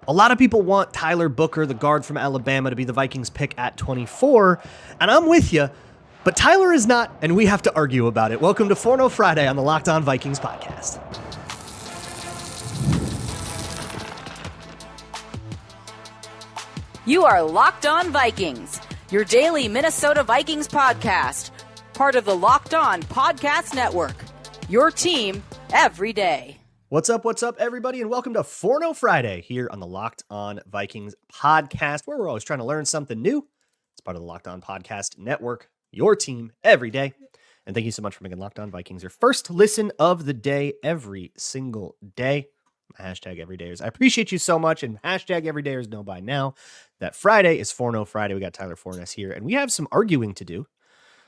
A lot of people want Tyler Booker, the guard from Alabama, to be the Vikings pick at 24, and I'm with you, but Tyler is not, and we have to argue about it. Welcome to Forno Friday on the Locked On Vikings podcast. You are Locked On Vikings, your daily Minnesota Vikings podcast, part of the Locked On Podcast Network, your team every day. What's up, everybody, and welcome to Forno Friday here on the Locked On Vikings podcast, where we're always trying to learn something new. It's part of the Locked On Podcast Network, your team every day. And thank you so much for making Locked On Vikings your first listen of the day every single day. Hashtag everydayers. I appreciate you so much, and hashtag everydayers know by now that Friday is Forno Friday. We got Tyler Fornes here, and we have some arguing to do.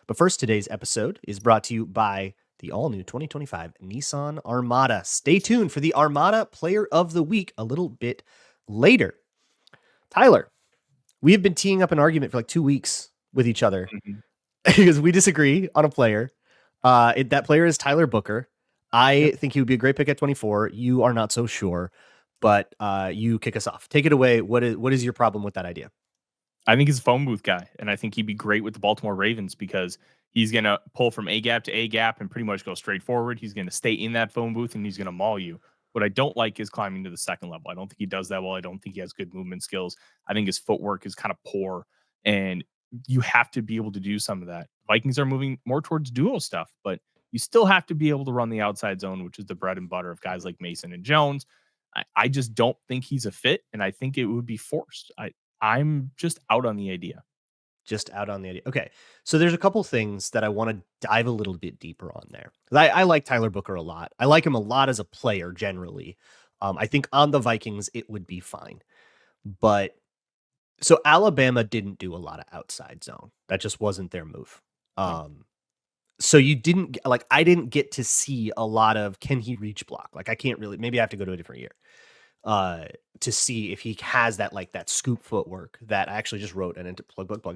But first, today's episode is brought to you by the all-new 2025 Nissan Armada. Stay tuned for the Armada Player of the Week a little bit later. Tyler, we have been teeing up an argument for like 2 weeks with each other because we disagree on a player. That player is Tyler Booker. I think he would be a great pick at 24. You are not so sure, but you kick us off. Take it away. What is your problem with that idea? I think he's a phone booth guy, and I think he'd be great with the Baltimore Ravens because he's going to pull from A gap to A gap and pretty much go straight forward. He's going to stay in that phone booth, and he's going to maul you. What I don't like is climbing to the second level. I don't think he does that well. I don't think he has good movement skills. I think his footwork is kind of poor, and you have to be able to do some of that. Vikings are moving more towards duo stuff, but you still have to be able to run the outside zone, which is the bread and butter of guys like Mason and Jones. I just don't think he's a fit, and I think it would be forced. I'm just out on the idea. Okay. So there's a couple things that I want to dive a little bit deeper on there. I like Tyler Booker a lot. I like him a lot as a player generally. I think on the Vikings, it would be fine. But so Alabama didn't do a lot of outside zone. That just wasn't their move. So you didn't I didn't get to see a lot of, can he reach block? Like I can't really, maybe I have to go to a different year to see if he has that, like that scoop footwork that I actually just wrote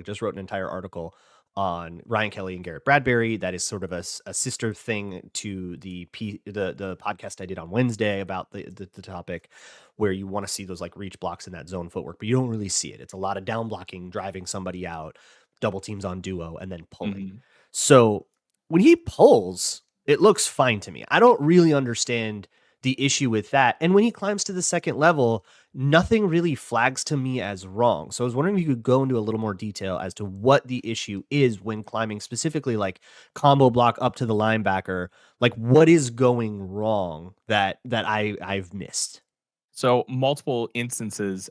just wrote an entire article on Ryan Kelly and Garrett Bradbury. That is sort of a sister thing to the podcast I did on Wednesday about the topic, where you want to see those like reach blocks in that zone footwork, but you don't really see it. It's a lot of down blocking, driving somebody out, double teams on duo, and then pulling. So when he pulls, it looks fine to me. I don't really understand the issue with that. And when he climbs to the second level, nothing really flags to me as wrong. So I was wondering if you could go into a little more detail as to what the issue is when climbing, specifically like combo block up to the linebacker. Like what is going wrong that I've missed? So multiple instances.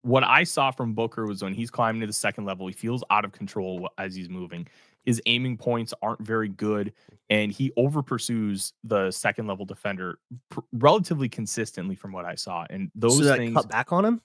What I saw from Booker was when he's climbing to the second level, he feels out of control as he's moving. His aiming points aren't very good, and he over pursues the second level defender relatively consistently from what I saw. And those things cut back on him.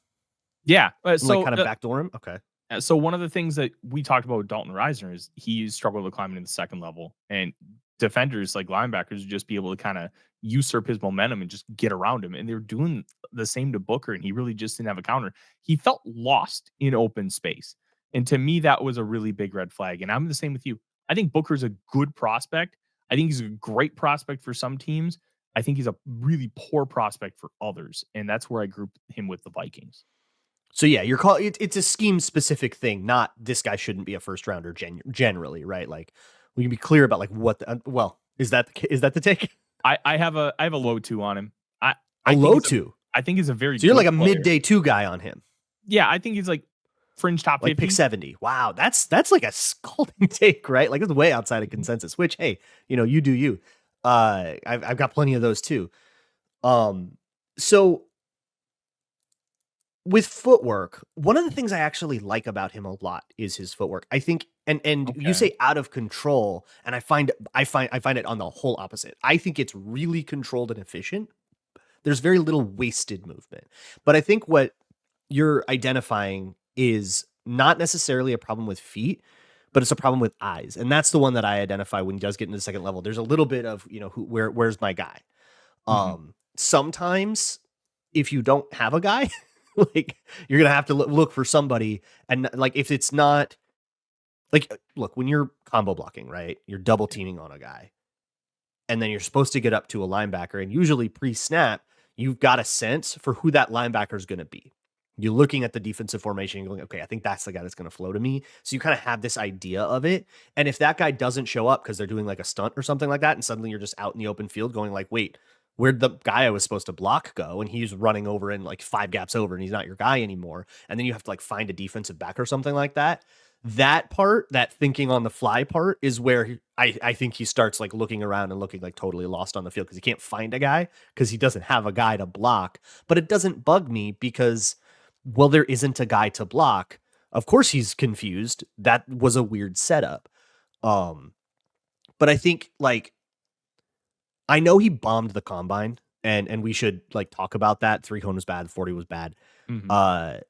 Yeah. So like kind of backdoor him. Okay. So one of the things that we talked about with Dalton Reisner is he struggled with climbing to the second level, and defenders like linebackers would just be able to kind of usurp his momentum and just get around him. And they were doing the same to Booker, and he really just didn't have a counter. He felt lost in open space. And to me, that was a really big red flag. And I'm the same with you. I think Booker's a good prospect. I think he's a great prospect for some teams. I think he's a really poor prospect for others. And that's where I group him with the Vikings. So yeah, it's a scheme specific thing, not this guy shouldn't be a first rounder generally, right? Like we can be clear about like what is that the take? I have a low 2 on him. I low 2. I think he's a very so you're like a player. midday 2 guy on him. Yeah, I think he's like fringe top 50. Like pick 70. Wow, that's like a scalding take, right? Like it's way outside of consensus. Which hey, you do you. I've got plenty of those too. So with footwork, one of the things I actually like about him a lot is his footwork. I think, and okay. You say out of control, and I find it on the whole opposite. I think it's really controlled and efficient. There's very little wasted movement. But I think what you're identifying is not necessarily a problem with feet, but it's a problem with eyes. And that's the one that I identify when he does get into the second level. There's a little bit of, where's my guy? Sometimes if you don't have a guy, like you're going to have to look for somebody. And like, if it's not like, look, when you're combo blocking, right, you're double teaming on a guy and then you're supposed to get up to a linebacker, and usually pre-snap, you've got a sense for who that linebacker is going to be. You're looking at the defensive formation and going, okay, I think that's the guy that's going to flow to me. So you kind of have this idea of it. And if that guy doesn't show up because they're doing like a stunt or something like that, and suddenly you're just out in the open field going like, wait, where'd the guy I was supposed to block go? And he's running over in like 5 gaps over and he's not your guy anymore. And then you have to like find a defensive back or something like that. That part, that thinking on the fly part, is where I think he starts like looking around and looking like totally lost on the field because he can't find a guy because he doesn't have a guy to block. But it doesn't bug me because, well, there isn't a guy to block. Of course he's confused. That was a weird setup. But I think like, I know he bombed the combine and we should like talk about that. 3 cone was bad. 40 was bad. But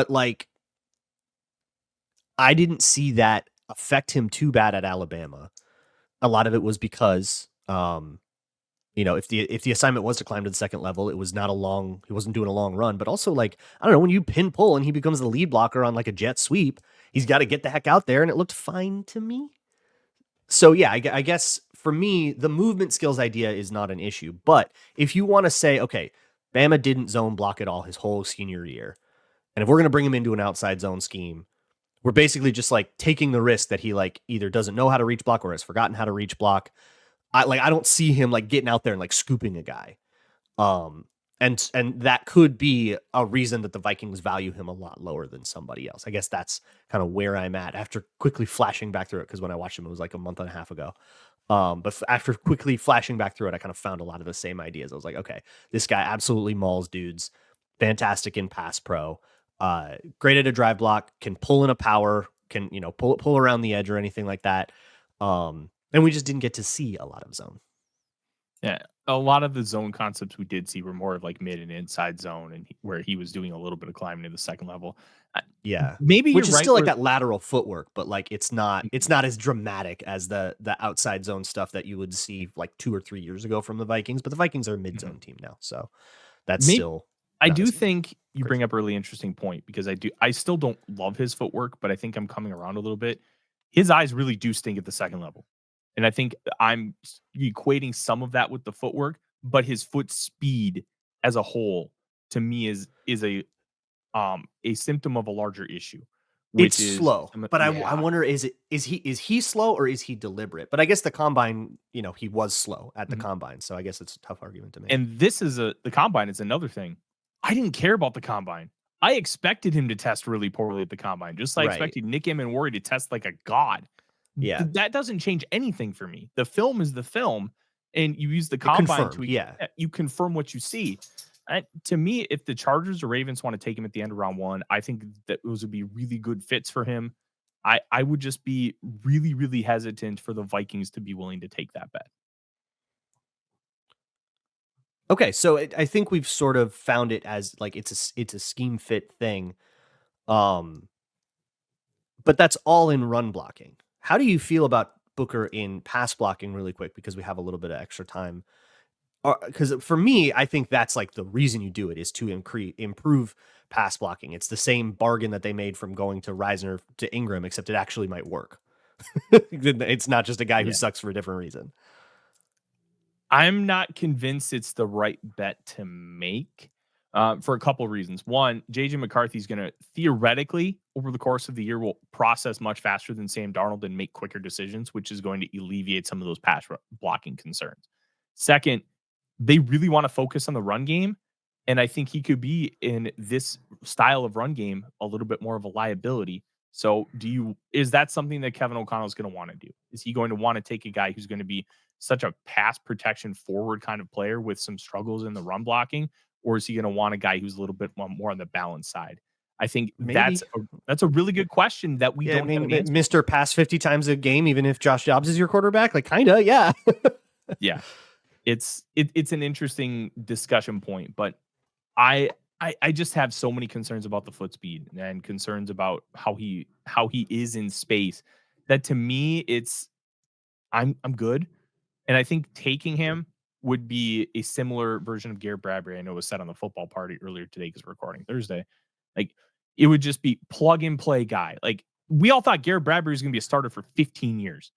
like, I didn't see that affect him too bad at Alabama. A lot of it was because, if the assignment was to climb to the second level, it was not he wasn't doing a long run, but also like, I don't know, when you pin pull and he becomes the lead blocker on like a jet sweep, he's got to get the heck out there. And it looked fine to me. So yeah, I guess for me, the movement skills idea is not an issue, but if you want to say, okay, Bama didn't zone block at all his whole senior year, and if we're going to bring him into an outside zone scheme, we're basically just like taking the risk that he like either doesn't know how to reach block or has forgotten how to reach block. I don't see him like getting out there and like scooping a guy. And that could be a reason that the Vikings value him a lot lower than somebody else. I guess that's kind of where I'm at after quickly flashing back through it. Cause when I watched him, it was like a month and a half ago. But after quickly flashing back through it, I kind of found a lot of the same ideas. I was like, okay, this guy absolutely mauls dudes, fantastic in pass pro. Great at a drive block, can pull in a power, can, pull around the edge or anything like that. And we just didn't get to see a lot of zone. Yeah. A lot of the zone concepts we did see were more of like mid and inside zone, and where he was doing a little bit of climbing to the second level. Yeah. Maybe which you're is right still like that lateral footwork, but like it's not as dramatic as the outside zone stuff that you would see like 2 or 3 years ago from the Vikings, but the Vikings are a mid zone team now. So that's still, I do think you bring up a really interesting point, because I still don't love his footwork, but I think I'm coming around a little bit. His eyes really do stink at the second level. And I think I'm equating some of that with the footwork, but his foot speed as a whole to me is a symptom of a larger issue. Which is slow, but I wonder, is he slow or is he deliberate? But I guess the combine, he was slow at the combine. So I guess it's a tough argument to make. And the combine is another thing. I didn't care about the combine. I expected him to test really poorly at the combine, just like I expected Nick Amenwori to test like a god. Yeah. That doesn't change anything for me. The film is the film, and you use the combine you confirm what you see. To me, if the Chargers or Ravens want to take him at the end of round 1, I think that those would be really good fits for him. I would just be really, really hesitant for the Vikings to be willing to take that bet. Okay, so I think we've sort of found it as like it's a scheme fit thing, but that's all in run blocking. How do you feel about Booker in pass blocking, really quick, because we have a little bit of extra time? Because for me, I think that's like the reason you do it is to improve pass blocking. It's the same bargain that they made from going to Reisner to Ingram, except it actually might work. It's not just a guy who sucks for a different reason. I'm not convinced it's the right bet to make for a couple of reasons. One, JJ McCarthy's going to theoretically, over the course of the year, will process much faster than Sam Darnold and make quicker decisions, which is going to alleviate some of those pass blocking concerns. Second, they really want to focus on the run game, and I think he could be in this style of run game a little bit more of a liability. So is that something that Kevin O'Connell is going to want to do? Is he going to want to take a guy who's going to be such a pass protection forward kind of player with some struggles in the run blocking, or is he going to want a guy who's a little bit more on the balance side? I think that's a really good question that we don't have an answer. Mr. Pass 50 times a game, even if Josh Dobbs is your quarterback, like kind of, yeah. Yeah. It's an interesting discussion point, but I just have so many concerns about the foot speed and concerns about how he is in space that to me I'm good. And I think taking him would be a similar version of Garrett Bradbury. I know it was said on the football party earlier today because we're recording Thursday. Like, it would just be plug and play guy. Like, we all thought Garrett Bradbury was going to be a starter for 15 years.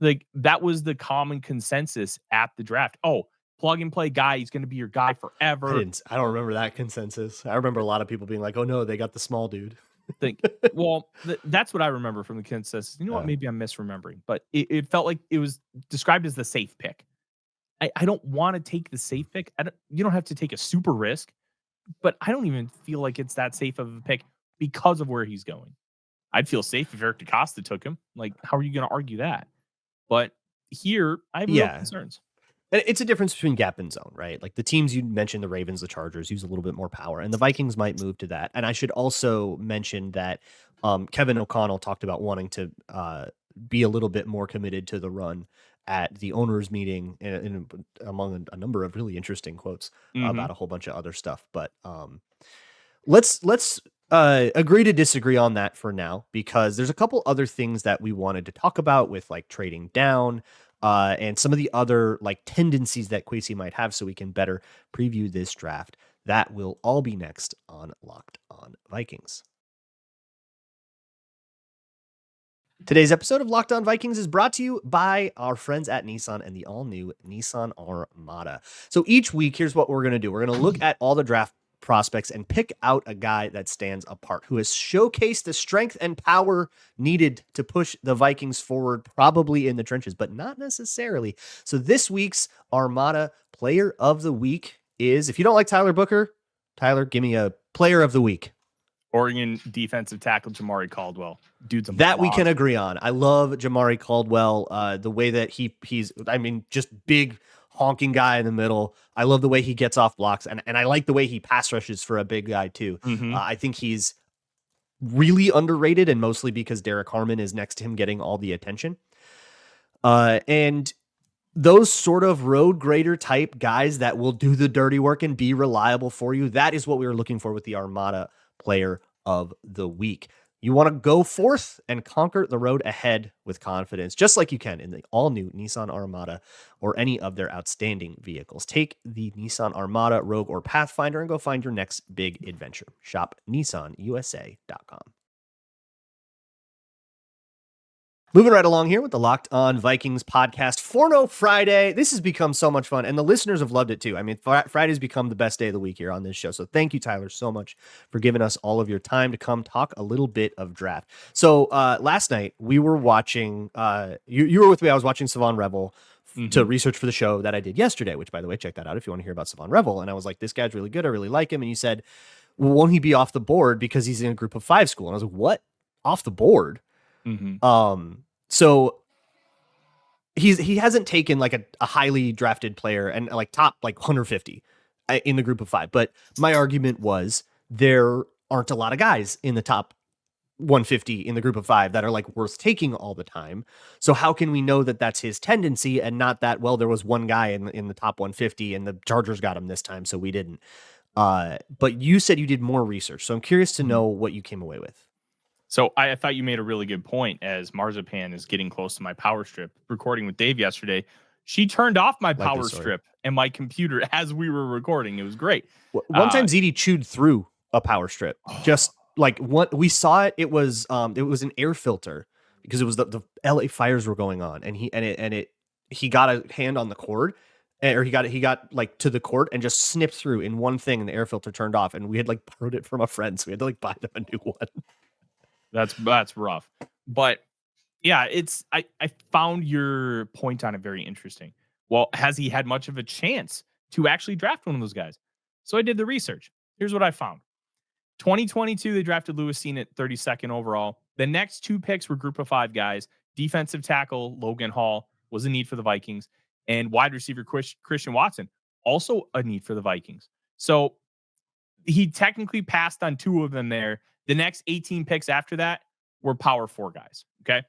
Like, that was the common consensus at the draft. Oh, plug and play guy. He's going to be your guy forever. I don't remember that consensus. I remember a lot of people being like, "Oh no, they got the small dude." That's what I remember from the consensus. You know what? Maybe I'm misremembering, but it felt like it was described as the safe pick. I don't want to take the safe pick. You don't have to take a super risk, but I don't even feel like it's that safe of a pick because of where he's going. I'd feel safe if Eric DaCosta took him. Like, how are you going to argue that? But here, I have real concerns. And it's a difference between gap and zone, right? Like the teams you mentioned, the Ravens, the Chargers, use a little bit more power, and the Vikings might move to that. And I should also mention that Kevin O'Connell talked about wanting to be a little bit more committed to the run at the owners' meeting, among a number of really interesting quotes about a whole bunch of other stuff. But let's agree to disagree on that for now, because there's a couple other things that we wanted to talk about with like trading down. And some of the other like tendencies that Kwesi might have, so we can better preview this draft. That will all be next on Locked On Vikings. Today's episode of Locked On Vikings is brought to you by our friends at Nissan and the all-new Nissan Armada. So each week, here's what we're going to do. We're going to look at all the draft prospects and pick out a guy that stands apart, who has showcased the strength and power needed to push the Vikings forward, probably in the trenches, but not necessarily. So this week's Armada Player of the Week is, if you don't like Tyler Booker, Tyler, give me a Player of the Week. Oregon defensive tackle Jamari Caldwell. Dude's a that we can agree on. I love Jamari Caldwell. The way that he's, I mean, just big honking guy in the middle. I love the way he gets off blocks, and I like the way he pass rushes for a big guy too. I think he's really underrated, and mostly because Derek Harmon is next to him getting all the attention. And those sort of road grader type guys that will do the dirty work and be reliable for you, that is what we were looking for with the Armada Player of the Week. You want to go forth and conquer the road ahead with confidence, just like you can in the all-new Nissan Armada or any of their outstanding vehicles. Take the Nissan Armada, Rogue, or Pathfinder and go find your next big adventure. Shop nissanusa.com. Moving right along here with the Locked On Vikings podcast for No Friday. This has become so much fun, and the listeners have loved it too. I mean, Friday's become the best day of the week here on this show. So thank you, Tyler, so much for giving us all of your time to come talk a little bit of draft. So last night we were watching, you were with me. I was watching Savon Revel to research for the show that I did yesterday, which, by the way, check that out if you want to hear about Savon Revel. And I was like, this guy's really good. I really like him. And you said, well, won't he be off the board because he's in a group of 5 school? And I was like, what? Off the board? So he hasn't taken like a highly drafted player and like top like 150 in the group of 5. But my argument was there aren't a lot of guys in the top 150 in the group of 5 that are like worth taking all the time. So how can we know that that's his tendency and not that, well, there was one guy in the top 150 and the Chargers got him this time, so we didn't. But you said you did more research. So I'm curious to know what you came away with. So I thought you made a really good point. As Marzipan is getting close to my power strip, recording with Dave yesterday, she turned off my power strip and my computer as we were recording. It was great. One time ZD chewed through a power strip. Just like what we saw it, it was an air filter because it was the LA fires were going on, and he got a hand on the cord, or he got like to the cord and just snipped through in one thing, and the air filter turned off, and we had like borrowed it from a friend, so we had to like buy them a new one. That's rough. But yeah, I found your point on it very interesting. Well, has he had much of a chance to actually draft one of those guys? So I did the research. Here's what I found. 2022, they drafted Lewis Cine at 32nd overall. The next 2 picks were group of 5 guys. Defensive tackle Logan Hall was a need for the Vikings, and wide receiver Christian Watson, also a need for the Vikings. So he technically passed on 2 of them there. The next 18 picks after that were power 4 guys. Okay.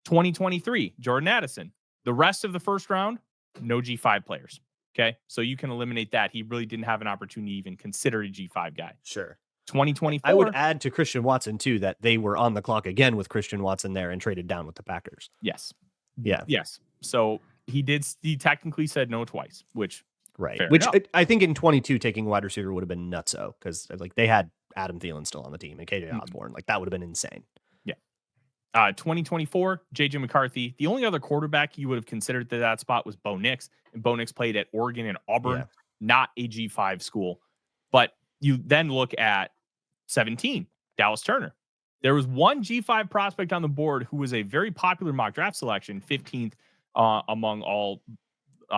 2023, Jordan Addison. The rest of the first round, no G5 players. Okay. So you can eliminate that. He really didn't have an opportunity to even consider a G5 guy. Sure. 2024. I would add to Christian Watson too that they were on the clock again with Christian Watson there and traded down with the Packers. Yes. Yeah. Yes. So he technically said no twice, which right. Which I think in 22 taking wide receiver would have been nutso because like they had Adam Thielen still on the team and KJ Osborne. Like that would have been insane. Yeah. 2024, JJ McCarthy. The only other quarterback you would have considered that spot was Bo Nix, and Bo Nix played at Oregon and Auburn, Yeah. not a G5 school. But you then look at 17, Dallas Turner. There was one G5 prospect on the board who was a very popular mock draft selection, 15th among all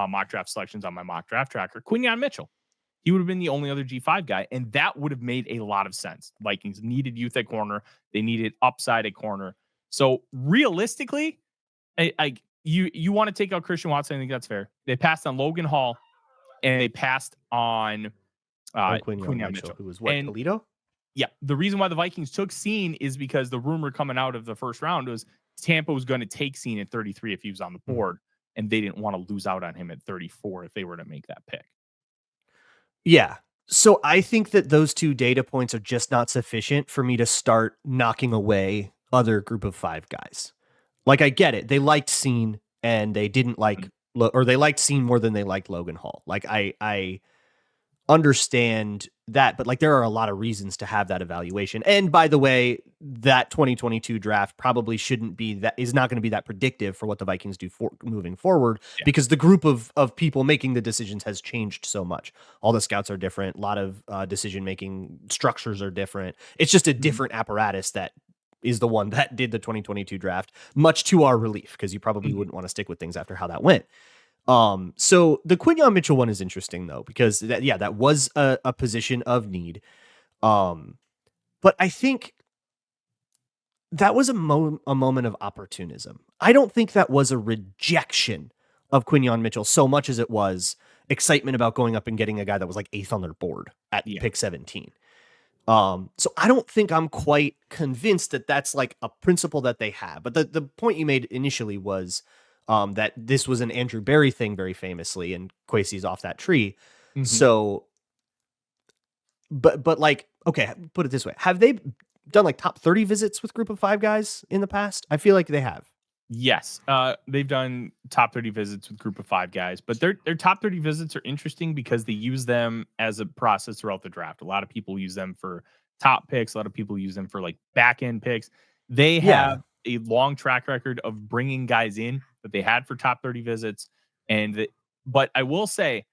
mock draft selections on my mock draft tracker, Quinyon Mitchell. He would have been the only other G5 guy, and that would have made a lot of sense. Vikings needed youth at corner. They needed upside at corner. So realistically, you want to take out Christian Watson, I think that's fair. They passed on Logan Hall, and they passed on Quinyon Mitchell, who was what, and, Toledo? Yeah, the reason why the Vikings took Scene is because the rumor coming out of the first round was Tampa was going to take Scene at 33 if he was on the board, and they didn't want to lose out on him at 34 if they were to make that pick. Yeah. So I think that those two data points are just not sufficient for me to start knocking away other group of 5 guys. Like, I get it. They liked Scene and they didn't like, or they liked Scene more than they liked Logan Hall. Like, I understand that, but like there are a lot of reasons to have that evaluation. And by the way, that 2022 draft probably shouldn't be that is not going to be that predictive for what the Vikings do for moving forward, because the group of people making the decisions has changed so much. All the scouts are different. A lot of decision making structures are different. It's just a different apparatus that is the one that did the 2022 draft, much to our relief, because you probably wouldn't want to stick with things after how that went. So the Quinyon Mitchell one is interesting though, because that was a position of need. But I think that was a moment of opportunism. I don't think that was a rejection of Quinyon Mitchell so much as it was excitement about going up and getting a guy that was like 8th on their board at pick 17. So I don't think I'm quite convinced that that's like a principle that they have. But the point you made initially was that this was an Andrew Berry thing very famously, and Kwesi's off that tree. So, but like, okay, put it this way. Have they done like top 30 visits with group of 5 guys in the past? I feel like they have. Yes. They've done top 30 visits with group of 5 guys, but their top 30 visits are interesting because they use them as a process throughout the draft. A lot of people use them for top picks. A lot of people use them for like back end picks. They have a long track record of bringing guys in that they had for top 30 visits. But I will say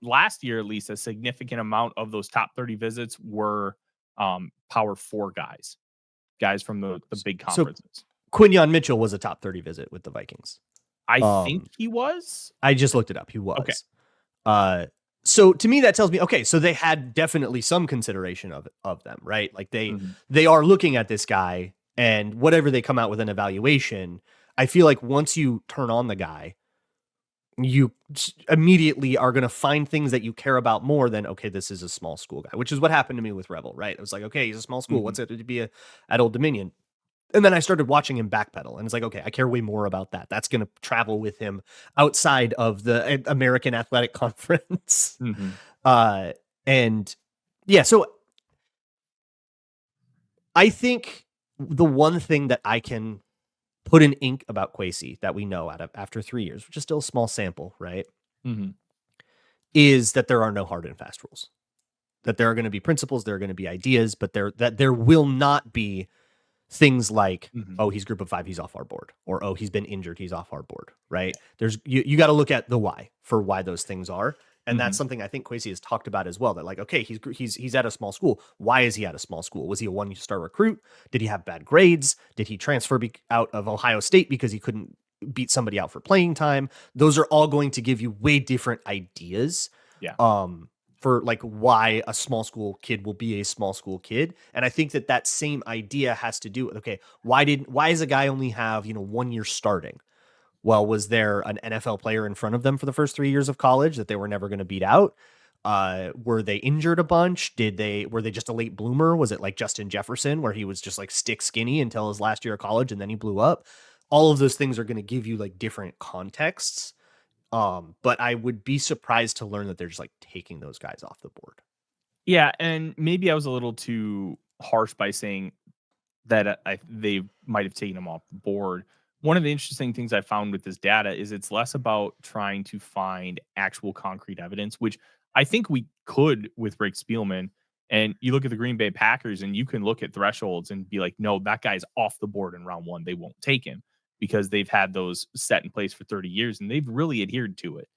last year, at least, a significant amount of those top 30 visits were power 4 guys from the big conferences. So Quinyon Mitchell was a top 30 visit with the Vikings. I think he was. I just looked it up. He was. Okay. So to me, that tells me, okay, so they had definitely some consideration of them, right? Like they are looking at this guy, and whatever they come out with an evaluation, I feel like once you turn on the guy, you immediately are going to find things that you care about more than, okay, this is a small school guy, which is what happened to me with Rebel, right? It was like, okay, he's a small school. What's it to be at Old Dominion? And then I started watching him backpedal, and it's like, okay, I care way more about that. That's going to travel with him outside of the American Athletic Conference. And yeah, so I think the one thing that I can put in ink about Kwesi that we know after 3 years, which is still a small sample, right? Is that there are no hard and fast rules. That there are going to be principles, there are going to be ideas, but there will not be things like, oh, he's group of 5, he's off our board, or oh, he's been injured, he's off our board, right? There's you got to look at the why for why those things are, and that's something I think Kwesi has talked about as well. That like, okay, he's at a small school. Why is he at a small school? Was he a 1-star recruit? Did he have bad grades? Did he transfer out of Ohio State because he couldn't beat somebody out for playing time? Those are all going to give you way different ideas. For like why a small school kid will be a small school kid. And I think that same idea has to do with, okay, why does a guy only have, 1 year starting? Well, was there an NFL player in front of them for the first 3 years of college that they were never going to beat out? Were they injured a bunch? Were they just a late bloomer? Was it like Justin Jefferson, where he was just like stick skinny until his last year of college and then he blew up? All of those things are going to give you like different contexts. But I would be surprised to learn that they're just like taking those guys off the board. Yeah, and maybe I was a little too harsh by saying that they might have taken them off the board. One of the interesting things I found with this data is it's less about trying to find actual concrete evidence, which I think we could with Rick Spielman. And you look at the Green Bay Packers and you can look at thresholds and be like, no, that guy's off the board in round 1. They won't take him because they've had those set in place for 30 years and they've really adhered to it.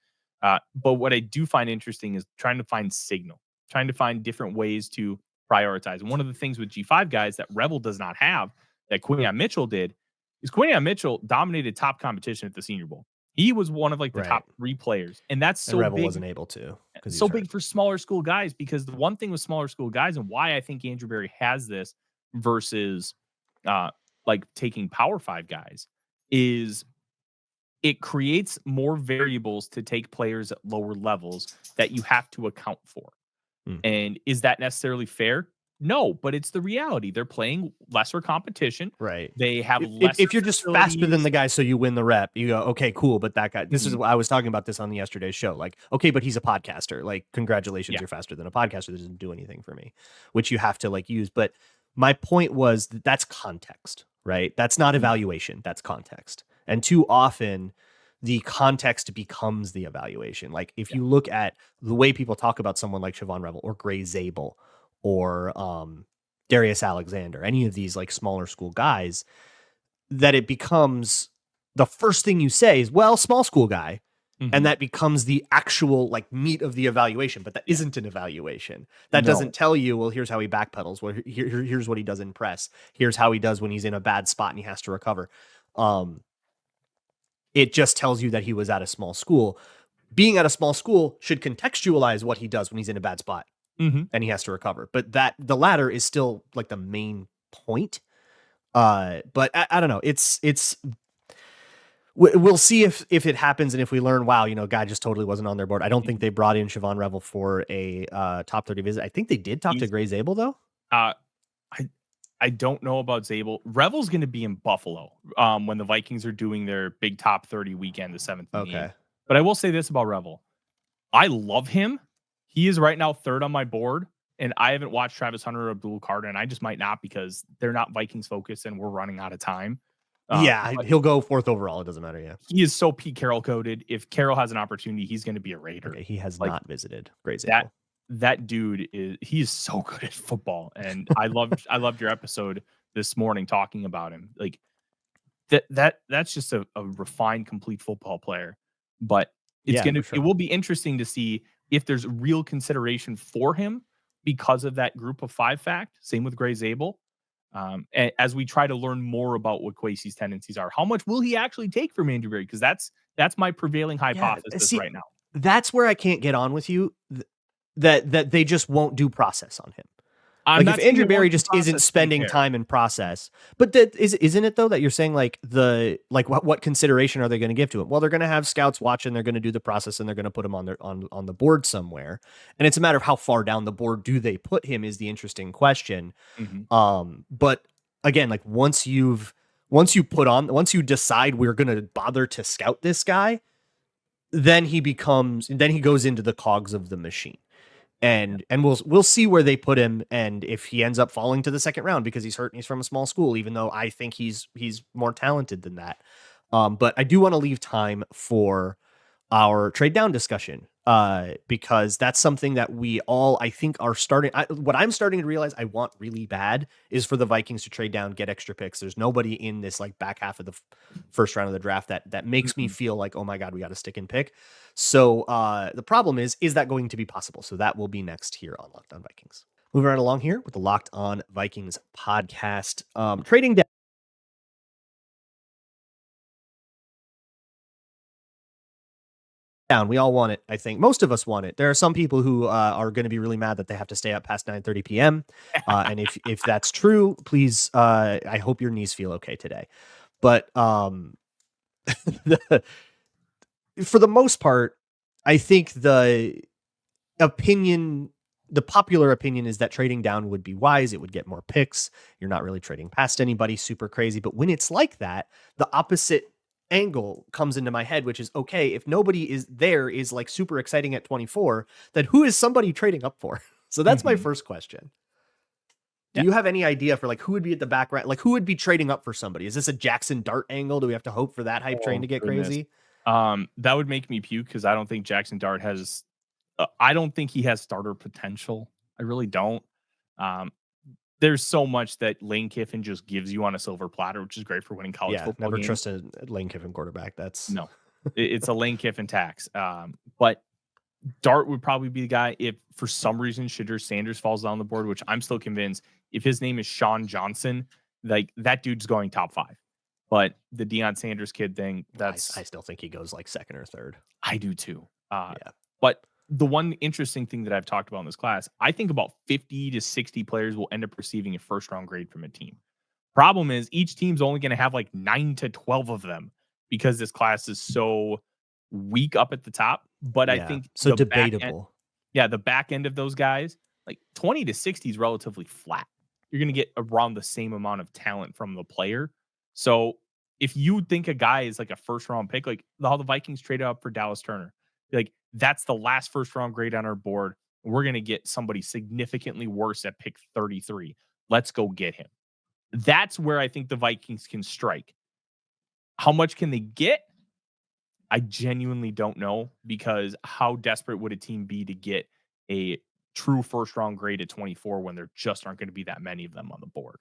But what I do find interesting is trying to find signal, trying to find different ways to prioritize. And one of the things with G5 guys that Rebel does not have that Quinion Mitchell did is Quinion Mitchell dominated top competition at the Senior Bowl. He was one of like the top 3 players. And that's so Rebel big. wasn't able to. So big for smaller school guys, because the one thing with smaller school guys and why I think Andrew Berry has this versus like taking Power 5 guys is it creates more variables to take players at lower levels that you have to account for. And is that necessarily fair? No, but it's the reality. They're playing lesser competition. Right. They have less. If you're just faster than the guy, so you win the rep, you go, okay, cool. But that guy, this is what I was talking about this on yesterday's show. Like, okay, but he's a podcaster. Like, congratulations, you're faster than a podcaster. That doesn't do anything for me, which you have to like use. But my point was that's context, right? That's not evaluation. That's context. And too often the context becomes the evaluation. Like if you look at the way people talk about someone like Siobhan Rebel or Gray Zabel or Darius Alexander, any of these like smaller school guys, that it becomes the first thing you say is, well, small school guy. And that becomes the actual like meat of the evaluation, but that isn't an evaluation. That doesn't tell you, well, here's how he backpedals. Well, here's what he does in press. Here's how he does when he's in a bad spot and he has to recover. It just tells you that he was at a small school. Being at a small school should contextualize what he does when he's in a bad spot and he has to recover. But that the latter is still like the main point. But I don't know. We'll see if it happens and if we learn, wow, guy just totally wasn't on their board. I don't think they brought in Siobhan Rebel for a top 30 visit. I think they did talk to Gray Zabel though. I don't know about Zabel. Rebel's going to be in Buffalo when the Vikings are doing their big top 30 weekend, the 7th and the 8th. But I will say this about Rebel. I love him. He is right now 3rd on my board, and I haven't watched Travis Hunter or Abdul Carter, and I just might not because they're not Vikings focused and we're running out of time. He'll go 4th overall. It doesn't matter. Yeah, he is so Pete Carroll coded. If Carroll has an opportunity, he's going to be a Raider. Okay, he has not visited Gray Zabel. That dude he's so good at football. And I loved your episode this morning talking about him. Like that's just a refined, complete football player. But it will be interesting to see if there's real consideration for him because of that group of 5 fact. Same with Gray Zabel. And as we try to learn more about what Kwesi's tendencies are, how much will he actually take from Andrew Berry? Because that's my prevailing hypothesis right now. That's where I can't get on with you. That they just won't do process on him. Like if Andrew Berry just isn't spending time in process, but isn't it though that you're saying what consideration are they going to give to him? Well, they're going to have scouts watching, they're going to do the process, and they're going to put him on the board somewhere. And it's a matter of how far down the board do they put him is the interesting question. But again, like once you decide we're going to bother to scout this guy, then he goes into the cogs of the machine. And we'll see where they put him, and if he ends up falling to the 2nd round because he's hurt and he's from a small school, even though I think he's more talented than that. But I do want to leave time for our trade down discussion because that's something that we all, I think, are starting. What I'm starting to realize I want really bad is for the Vikings to trade down, get extra picks. There's nobody in this like back half of the first round of the draft that makes me feel like, oh my God, we got to stick and pick. So the problem is that going to be possible? So that will be next here on Locked On Vikings. Moving right along here with the Locked On Vikings podcast. Trading down. We all want it. I think most of us want it. There are some people who are going to be really mad that they have to stay up past 9:30 p.m. And if that's true, please, I hope your knees feel okay today. But for the most part, I think the popular opinion is that trading down would be wise. It would get more picks. You're not really trading past anybody super crazy. But when it's like that, the opposite angle comes into my head, which is, okay, if nobody is like super exciting at 24, then who is somebody trading up for? So that's my first question. Do you have any idea for like who would be at the background? Like who would be trading up for somebody? Is this a Jackson Dart angle? Do we have to hope for that hype train to get crazy? That would make me puke because I don't think Jackson Dart has I don't think he has starter potential. I really don't. Um, there's so much that Lane Kiffin just gives you on a silver platter, which is great for winning college Yeah, football never games. trust a Lane Kiffin quarterback. That's No, it's a Lane Kiffin tax. But Dart would probably be the guy if for some reason Shadur Sanders falls down the board, which I'm still convinced if his name is Sean Johnson, like that dude's going top 5. But the Deion Sanders kid thing, I that's still think he goes like second or third. I do too. Yeah. But the one interesting thing that I've talked about in this class, I think about 50 to 60 players will end up receiving a first round grade from a team. Problem is, each team's only going to have like 9 to 12 of them because this class is so weak up at the top. But I Yeah. think So the back end, debatable. the back end of those guys, like 20 to 60 is relatively flat. You're going to get around the same amount of talent from the player. So if you think a guy is like a first round pick, like how the Vikings traded up for Dallas Turner, like that's the last first round grade on our board. We're going to get somebody significantly worse at pick 33. Let's go get him. That's where I think the Vikings can strike. How much can they get? I genuinely don't know, because how desperate would a team be to get a true first round grade at 24 when there just aren't going to be that many of them on the board?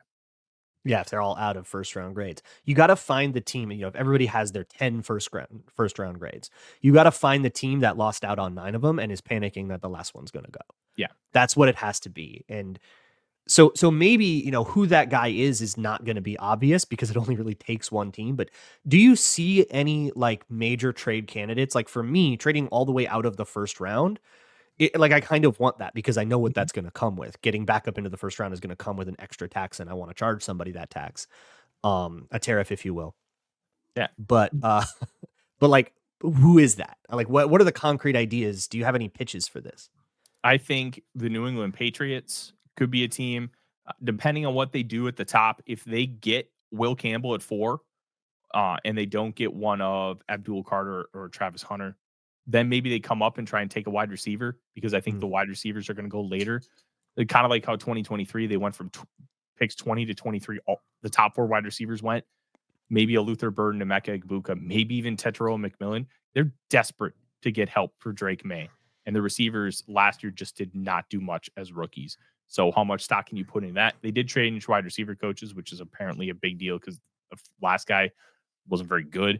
Yeah, if they're all out of first round grades. You got to find the team, if everybody has their 10 first round grades, you got to find the team that lost out on 9 of them and is panicking that the last one's going to go. Yeah. That's what it has to be. And so maybe, who that guy is not going to be obvious because it only really takes one team. But do you see any like major trade candidates? Like for me, trading all the way out of the first round, I kind of want that because I know what that's going to come with. Getting back up into the first round is going to come with an extra tax, and I want to charge somebody that tax, a tariff, if you will. Yeah. But but like, who is that? Like, what are the concrete ideas? Do you have any pitches for this? I think the New England Patriots could be a team, depending on what they do at the top. If they get Will Campbell at 4, and they don't get one of Abdul Carter or Travis Hunter, then maybe they come up and try and take a wide receiver, because I think the wide receivers are going to go later. Kind of like how 2023, they went from picks 20 to 23. The top 4 wide receivers went. Maybe a Luther Burden, Emeka Egbuka, maybe even Tetero McMillan. They're desperate to get help for Drake May. And the receivers last year just did not do much as rookies. So how much stock can you put in that? They did change wide receiver coaches, which is apparently a big deal because the last guy wasn't very good.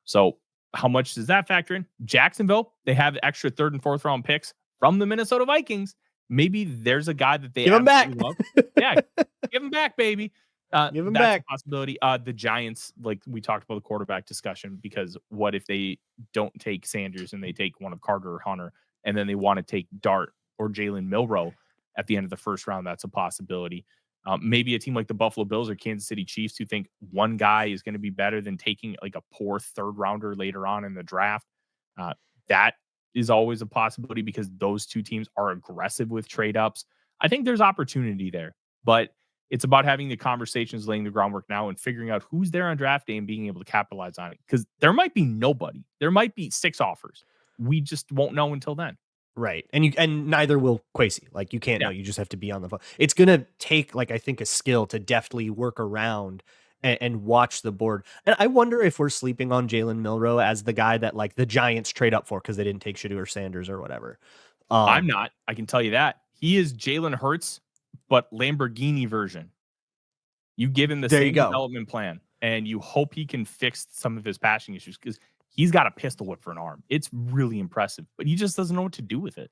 So how much does that factor in? Jacksonville, they have extra 3rd and 4th round picks from the Minnesota Vikings. Maybe there's a guy that they give him back. Love. Yeah, give him back, baby. Give him that's back. a possibility. The Giants, like we talked about the quarterback discussion, because what if they don't take Sanders and they take one of Carter or Hunter, and then they want to take Dart or Jalen Milroe at the end of the first round? That's a possibility. Maybe a team like the Buffalo Bills or Kansas City Chiefs, who think one guy is going to be better than taking like a poor 3rd rounder later on in the draft. That is always a possibility because those two teams are aggressive with trade ups. I think there's opportunity there, but it's about having the conversations, laying the groundwork now, and figuring out who's there on draft day and being able to capitalize on it. Because there might be nobody. There might be 6 offers. We just won't know until then. Right. And neither will Kwesi. Like, you can't know. You just have to be on the phone. It's going to take, like, I think a skill to deftly work around and watch the board. And I wonder if we're sleeping on Jalen Milroe as the guy that, like, the Giants trade up for because they didn't take Shadur Sanders or whatever. I'm not. I can tell you that. He is Jalen Hurts, but Lamborghini version. You give him the same development plan, and you hope he can fix some of his passing issues, because he's got a pistol whip for an arm. It's really impressive, but he just doesn't know what to do with it.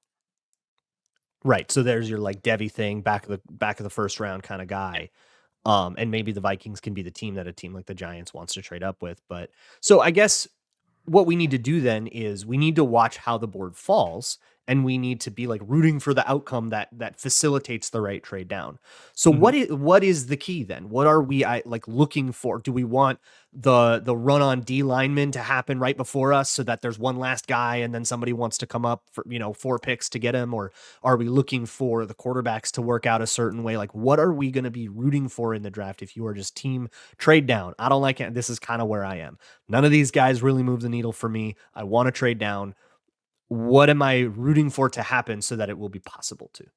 Right. So there's your like Devi thing, back of the first round kind of guy. And maybe the Vikings can be the team that a team like the Giants wants to trade up with. But so I guess what we need to do then is we need to watch how the board falls, and we need to be like rooting for the outcome that facilitates the right trade down. So what is the key then? What are we like looking for? Do we want the run on D lineman to happen right before us so that there's one last guy and then somebody wants to come up for 4 picks to get him? Or are we looking for the quarterbacks to work out a certain way? Like, what are we going to be rooting for in the draft if you are just team trade down? I don't like it. This is kind of where I am. None of these guys really move the needle for me. I want to trade down. What am I rooting for to happen so that it will be possible to?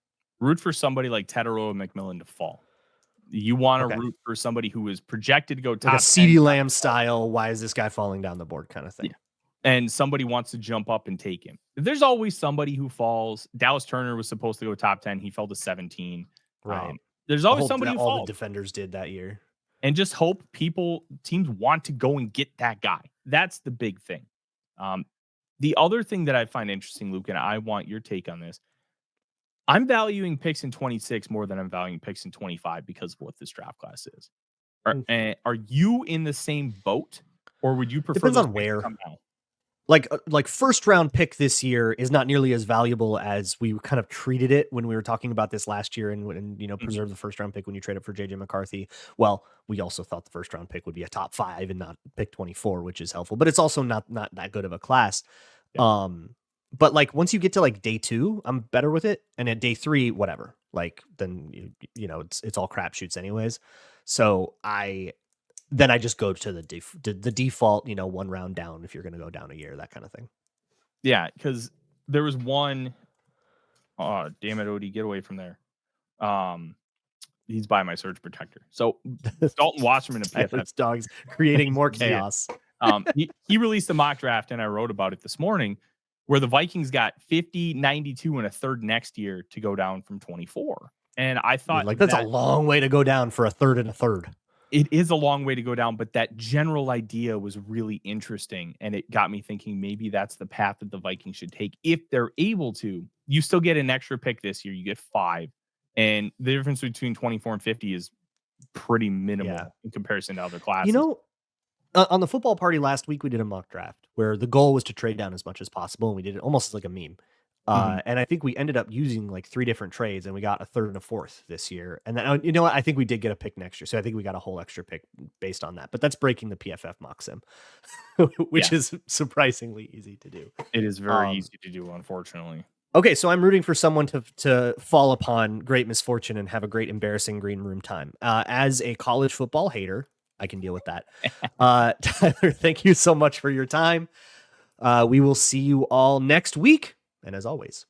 Root for somebody like Tetero McMillan to fall. You want to root for somebody who is projected to go top, like a CeeDee Lamb style, why is this guy falling down the board kind of thing. Yeah. And somebody wants to jump up and take him. There's always somebody who falls. Dallas Turner was supposed to go top 10. He fell to 17. Right. There's The always whole somebody that who all the falls. defenders did that year. And just hope teams want to go and get that guy. That's the big thing. The other thing that I find interesting, Luke, and I want your take on this. I'm valuing picks in 26 more than I'm valuing picks in 25 because of what this draft class is. Are you in the same boat, or would you prefer Depends those on picks to where. come now? Like first round pick this year is not nearly as valuable as we kind of treated it when we were talking about this last year and preserve the first round pick when you trade up for JJ McCarthy. Well, we also thought the first round pick would be a top 5 and not pick 24, which is helpful, but it's also not that good of a class. Yeah. But like once you get to like day 2, I'm better with it, and at day 3, whatever. Like then it's all crapshoots anyways. So I just go to the default, 1 round down if you're going to go down a year, that kind of thing. Yeah, because there was one. Oh, damn it, Odie, get away from there. He's by my surge protector. So Dalton Wasserman of PFF dogs creating more chaos. He released a mock draft, and I wrote about it this morning, where the Vikings got 50, 92, and a third next year to go down from 24. And I thought, that's a long way to go down for a third and a third. It is a long way to go down, but that general idea was really interesting, and it got me thinking maybe that's the path that the Vikings should take if they're able to. You still get an extra pick this year. You get 5, and the difference between 24 and 50 is pretty minimal in comparison to other classes. On the football party last week, we did a mock draft where the goal was to trade down as much as possible, and we did it almost like a meme. And I think we ended up using like 3 different trades, and we got a third and a fourth this year. And then, you know what? I think we did get a pick next year. So I think we got a whole extra pick based on that. But that's breaking the PFF mock sim, which is surprisingly easy to do. It is very easy to do, unfortunately. Okay, so I'm rooting for someone to fall upon great misfortune and have a great embarrassing green room time. As a college football hater, I can deal with that. Tyler, thank you so much for your time. We will see you all next week. And as always,